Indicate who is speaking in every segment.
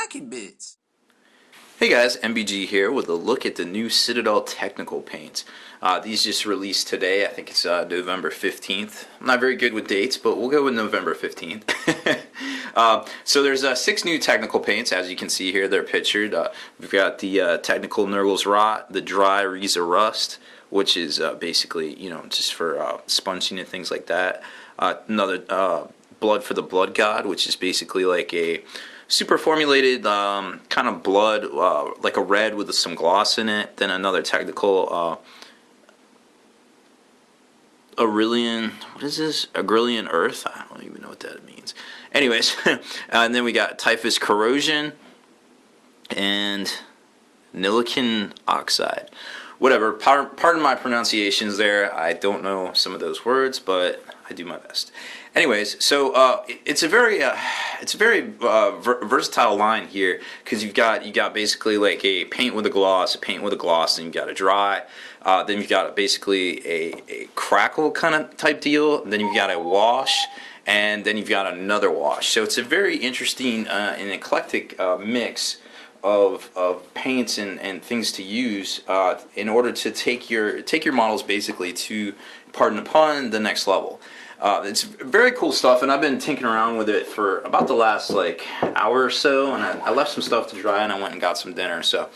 Speaker 1: wacky bits.
Speaker 2: Hey guys, MBG here with a look at the new Citadel technical paints. These just released today. I think it's November 15th. I'm not very good with dates, but we'll go with November 15th. So there's 6 new technical paints, as you can see here. They're pictured. We've got the technical Nergal's Rot, the Dry Riza Rust, which is basically, just for sponging and things like that. Another Blood for the Blood God, which is basically like a super formulated kind of blood, like a red with some gloss in it. Then another technical Aurelian, what is this? Agrillian Earth? I don't even know what that means. Anyways, and then we got Typhus Corrosion and Nilican Oxide. Whatever, pardon my pronunciations there. I don't know some of those words, but I do my best. Anyways, so it's a very versatile line here, because you got basically like a paint with a gloss, and you've got a dry. Then you've got basically a crackle kind of type deal. Then you've got a wash, and then you've got another wash. So it's a very interesting and eclectic mix of paints and things to use in order to take your models basically to, pardon the pun, the next level. It's very cool stuff, and I've been tinkering around with it for about the last hour or so, and I left some stuff to dry, and I went and got some dinner. So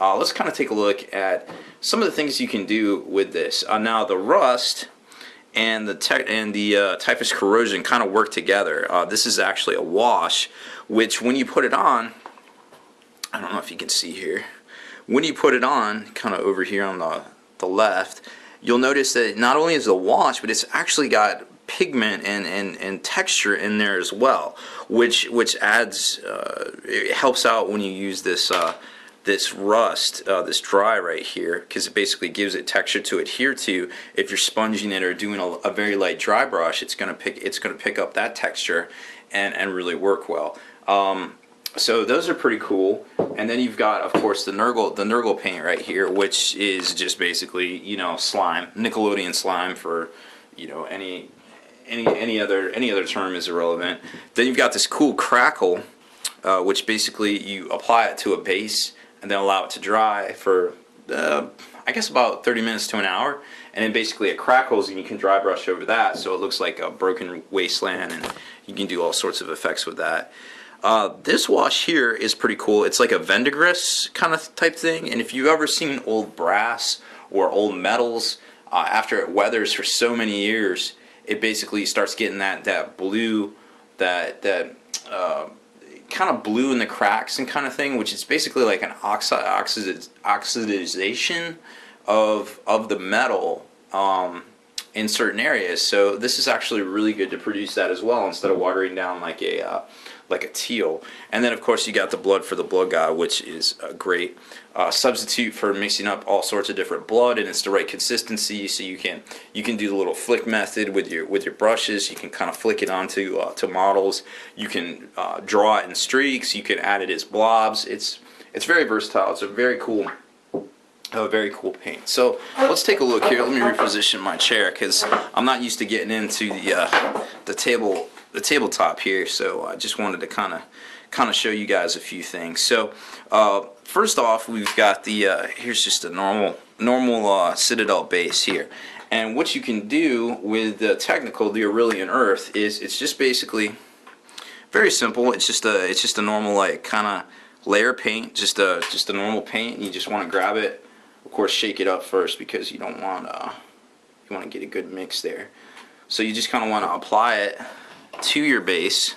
Speaker 2: let's kind of take a look at some of the things you can do with this. Now the rust and the Typhus Corrosion kind of work together. This is actually a wash, which when you put it on, I don't know if you can see here, when you put it on, kind of over here on the left, you'll notice that not only is it a wash, but it's actually got pigment and texture in there as well, which adds, it helps out when you use this this rust, this dry right here, because it basically gives it texture to adhere to. If you're sponging it or doing a very light dry brush, it's gonna pick up that texture and really work well. So those are pretty cool. And then you've got, of course, the Nergal paint right here, which is just basically, slime, Nickelodeon slime for, any other term is irrelevant. Then you've got this cool crackle, which basically you apply it to a base and then allow it to dry for I guess about 30 minutes to an hour, and then basically it crackles and you can dry brush over that so it looks like a broken wasteland, and you can do all sorts of effects with that. This wash here is pretty cool. It's like a Vendigris kind of type thing, and if you've ever seen old brass or old metals, after it weathers for so many years, it basically starts getting that blue, that kind of blue in the cracks and kind of thing, which is basically like an oxidization of the metal in certain areas. So this is actually really good to produce that as well, instead of watering down like a teal. And then of course you got the Blood for the Blood God, which is a great substitute for mixing up all sorts of different blood, and it's the right consistency. So you can do the little flick method with your brushes. You can kind of flick it onto to models. You can draw it in streaks. You can add it as blobs. It's very versatile. It's a very cool paint. So let's take a look here. Let me reposition my chair, because I'm not used to getting into the tabletop here. So I just wanted to kind of show you guys a few things. So first off, we've got the here's just a normal Citadel base here. And what you can do with the technical, the Aurelian Earth, is it's just basically very simple. It's just a normal kind of layer paint, just a normal paint. You just want to grab it. Of course, shake it up first, because you don't want you want to get a good mix there. So you just kind of want to apply it to your base,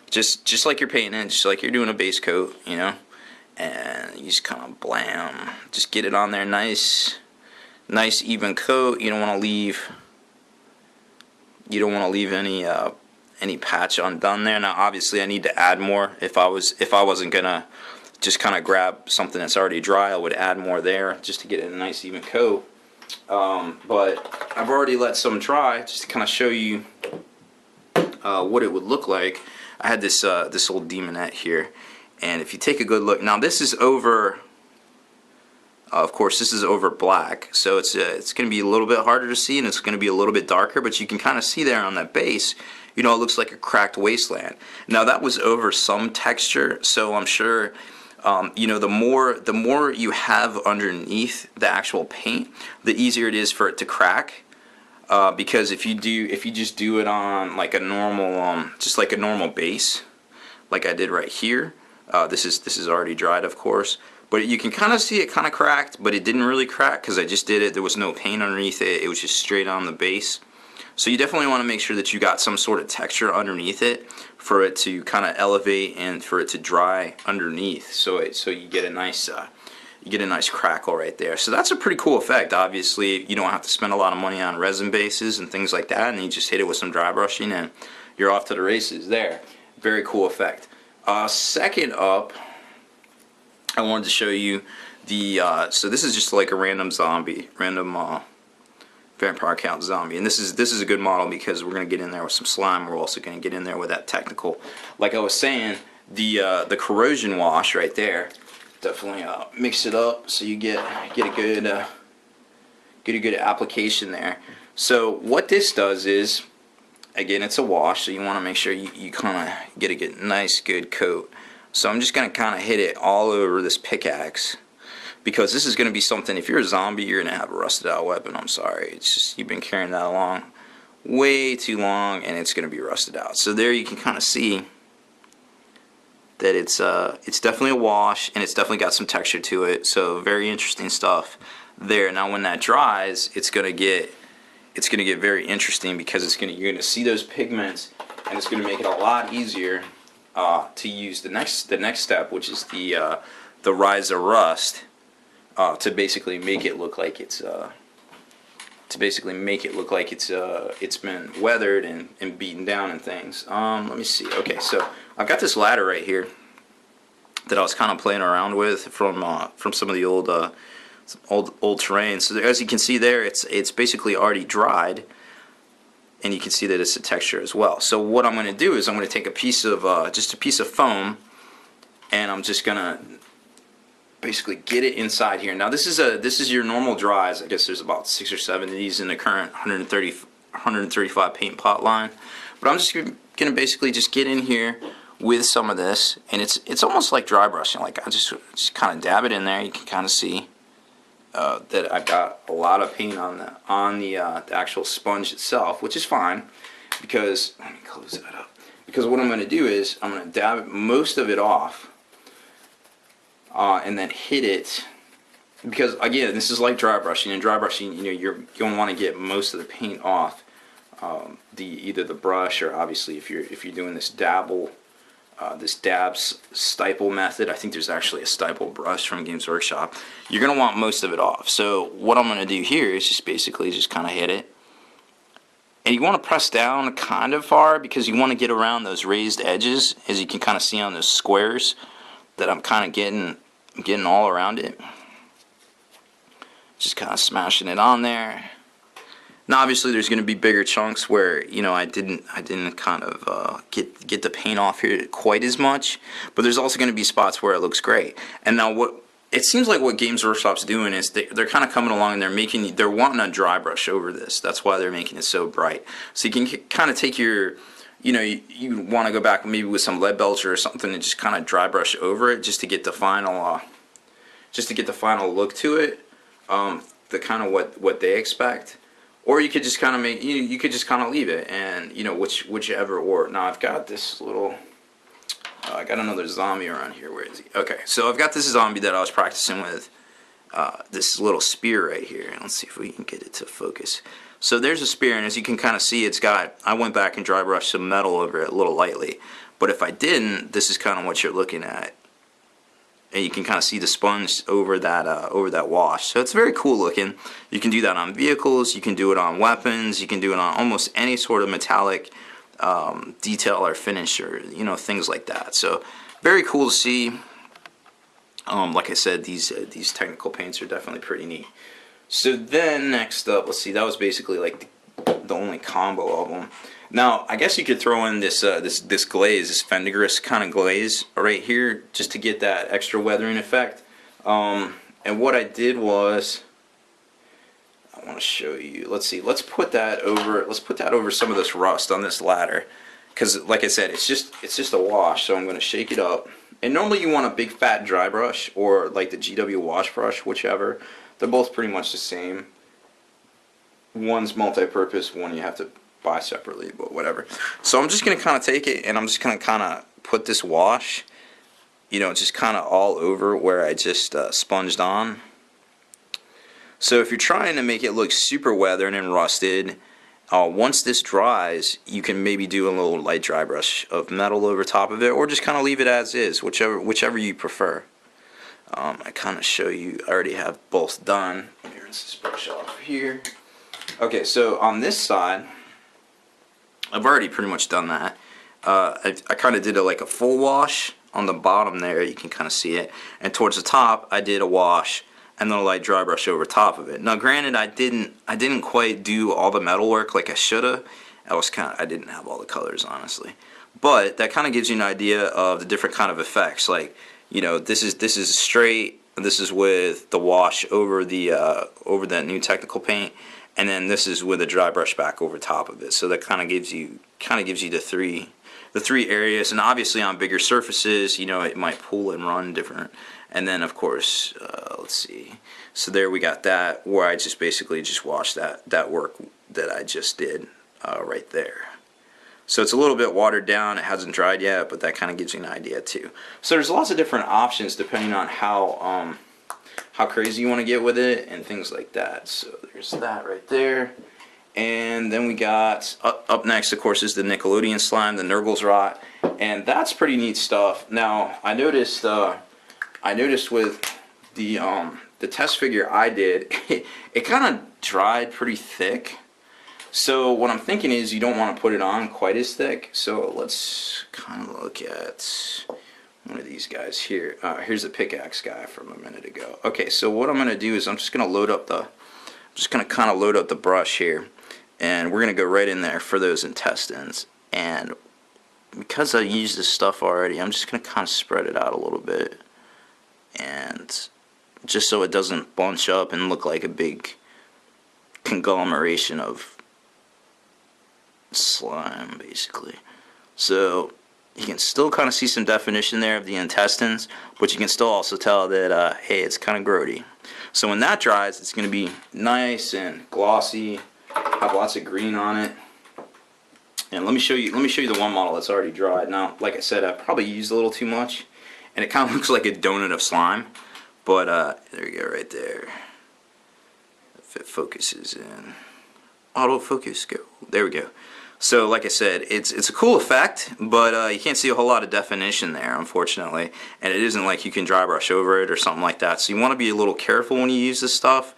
Speaker 2: just like you're painting it, just like you're doing a base coat, and you just kind of blam, just get it on there, nice even coat. You don't want to leave any patch undone there. Now obviously I need to add more. If I wasn't gonna just kind of grab something that's already dry, I would add more there just to get a nice even coat. But I've already let some dry just to kind of show you what it would look like. I had this old demonette here, and if you take a good look, now this is over, of course this is over black, so it's going to be a little bit harder to see, and it's going to be a little bit darker, but you can kind of see there on that base, you know, it looks like a cracked wasteland. Now that was over some texture, so I'm sure, you know, the more you have underneath the actual paint, the easier it is for it to crack. Because if you just do it on like a normal, just like a normal base, like I did right here, this is already dried, of course. But you can kind of see it kind of cracked, but it didn't really crack because I just did it. There was no paint underneath it. It was just straight on the base. So you definitely want to make sure that you got some sort of texture underneath it for it to kind of elevate and for it to dry underneath. So you get a nice crackle right there. So that's a pretty cool effect. Obviously, you don't have to spend a lot of money on resin bases and things like that, and you just hit it with some dry brushing and you're off to the races there. Very cool effect. Second up, I wanted to show you the, so this is just like a random vampire count zombie, and this is a good model because we're going to get in there with some slime. We're also going to get in there with that technical, like I was saying, the corrosion wash right there. Definitely mix it up so you get a good application there. So what this does is, again, it's a wash, so you want to make sure you kind of get a nice good coat. So I'm just going to kind of hit it all over this pickaxe, because this is going to be something, if you're a zombie, you're going to have a rusted out weapon. I'm sorry, it's just you've been carrying that along way too long and it's going to be rusted out. So there you can kind of see that it's definitely a wash, and it's definitely got some texture to it. So very interesting stuff there. Now when that dries, it's going to get very interesting, because you're going to see those pigments, and it's going to make it a lot easier to use the next step, which is the rise of rust, to basically make it look like it's been weathered and beaten down and things. Let me see. Okay, so I've got this ladder right here that I was kind of playing around with from some of the old terrain. So as you can see there, it's basically already dried, and you can see that it's a texture as well. So what I'm going to do is I'm going to take a piece of just a piece of foam, and I'm just going to basically get it inside here. Now this is your normal dries. I guess there's about 6 or 7 of these in the current 135 paint pot line. But I'm just going to basically just get in here with some of this, and it's almost like dry brushing. Like I just kind of dab it in there. You can kind of see that I've got a lot of paint on the actual sponge itself, which is fine, because let me close that up. Because what I'm going to do is I'm going to dab most of it off, and then hit it. Because again, this is like dry brushing. And dry brushing, you know, you're going to want to get most of the paint off either the brush, or obviously if you're doing this stipple method. I think there's actually a Stipple Brush from Games Workshop. You're going to want most of it off. So what I'm going to do here is just basically just kind of hit it. And you want to press down kind of far, because you want to get around those raised edges, as you can kind of see on those squares that I'm kind of getting all around it. Just kind of smashing it on there. Now obviously there's going to be bigger chunks where, you know, I didn't kind of get the paint off here quite as much, but there's also going to be spots where it looks great. And now what it seems like what Games Workshop's doing is they're kind of coming along and they're wanting a dry brush over this. That's why they're making it so bright. So you can kind of take your, you know, you want to go back maybe with some lead belcher or something and just kind of dry brush over it, just to get the final look to it, the kind of what they expect. Or you could just kind of you could just kind of leave it, and you know, whichever. Or now I've got this little, I got another zombie around here. Where is he? Okay, so I've got this zombie that I was practicing with, this little spear right here. Let's see if we can get it to focus. So there's a spear, and as you can kind of see, I went back and dry brushed some metal over it a little lightly. But if I didn't, this is kind of what you're looking at. And you can kind of see the sponge over that wash. So it's very cool looking. You can do that on vehicles, you can do it on weapons, you can do it on almost any sort of metallic detail or finish, or you know, things like that. So very cool to see. Like I said, these technical paints are definitely pretty neat. So then next up, let's see, that was basically like the only combo of them. Now, I guess you could throw in this this glaze, this Fendigris kind of glaze right here, just to get that extra weathering effect. And what I did was, I want to show you. Let's see. Let's put that over some of this rust on this ladder. because like I said, it's just a wash. So I'm going to shake it up. And normally you want a big fat dry brush or like the GW wash brush, whichever. They're both pretty much the same. One's multi-purpose, one you have to buy separately, but whatever. So I'm just going to kind of take it and I'm just going to kind of put this wash, you know, just kind of all over where I just sponged on. So if you're trying to make it look super weathered and rusted, once this dries, you can maybe do a little light dry brush of metal over top of it, or just kind of leave it as is, whichever you prefer. I kind of show you, I already have both done. Let me rinse this brush off here. Okay, so on this side, I've already pretty much done that. I kind of did like a full wash on the bottom there, you can kind of see it, and towards the top I did a wash and then a light dry brush over top of it. Now granted, I didn't quite do all the metal work like I should have. I didn't have all the colors, honestly, but that kind of gives you an idea of the different kind of effects. Like, you know, this is straight, this is with the wash over the over that new technical paint, and then this is with a dry brush back over top of it. So that kind of gives you the three areas. And obviously on bigger surfaces, you know, it might pull and run different. And then of course, let's see. So there we got that, where I just basically just washed that work that I just did right there. So it's a little bit watered down, it hasn't dried yet, but that kind of gives you an idea too. So there's lots of different options depending on how crazy you want to get with it and things like that. So there's that right there. And then we got up next, of course, is the Nickelodeon slime, the Nergal's rot, and that's pretty neat stuff. Now I noticed with the test figure I did, it kind of dried pretty thick. So what I'm thinking is you don't want to put it on quite as thick. So let's kind of look at one of these guys here. Here's the pickaxe guy from a minute ago. Okay, so what I'm going to do is I'm just going to kind of load up the brush here, and we're going to go right in there for those intestines. And because I used this stuff already, I'm just going to kind of spread it out a little bit, and just so it doesn't bunch up and look like a big conglomeration of slime, basically. So you can still kind of see some definition there of the intestines, but you can still also tell that hey, it's kind of grody. So when that dries, it's going to be nice and glossy, have lots of green on it. And let me show you the one model that's already dried. Now, like I said, I probably used a little too much, and it kind of looks like a donut of slime. But there you go, right there. If it focuses in, autofocus, go. There we go. So like I said, it's a cool effect, but you can't see a whole lot of definition there, unfortunately, and it isn't like you can dry brush over it or something like that. So you want to be a little careful when you use this stuff.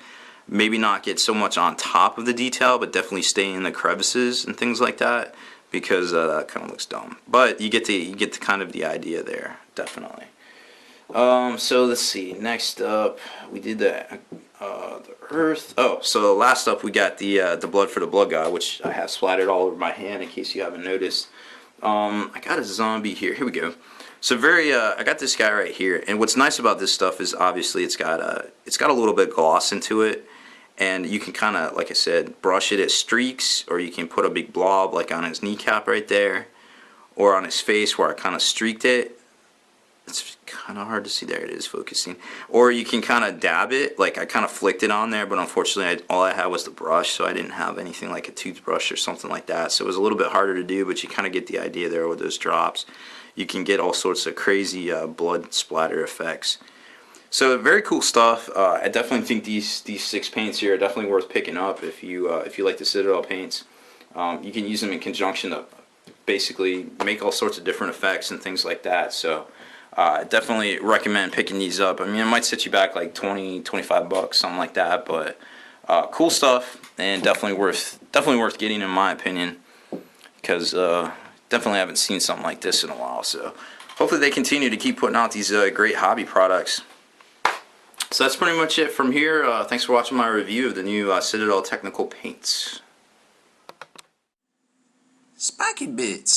Speaker 2: Maybe not get so much on top of the detail, but definitely stay in the crevices and things like that, because that kind of looks dumb. But you get the kind of the idea there, definitely. So let's see. Next up, we did the earth. Oh, so last up we got the blood for the blood guy, which I have splattered all over my hand in case you haven't noticed. I got a zombie here. Here we go. So I got this guy right here, and what's nice about this stuff is obviously it's got a little bit of gloss into it, and you can kind of, like I said, brush it as streaks, or you can put a big blob like on his kneecap right there, or on his face where I kind of streaked it. It's kind of hard to see. There it is, focusing. Or you can kind of dab it, like I kind of flicked it on there, but unfortunately all I had was the brush, so I didn't have anything like a toothbrush or something like that, so it was a little bit harder to do, but you kind of get the idea there with those drops. You can get all sorts of crazy blood splatter effects. So very cool stuff. I definitely think these 6 paints here are definitely worth picking up if you like the Citadel paints. You can use them in conjunction to basically make all sorts of different effects and things like that. So I definitely recommend picking these up. I mean, it might set you back like 20, 25 bucks, something like that, but cool stuff, and definitely worth getting, in my opinion, because definitely haven't seen something like this in a while. So hopefully they continue to keep putting out these great hobby products. So that's pretty much it from here. Thanks for watching my review of the new Citadel technical paints. Spiky bits.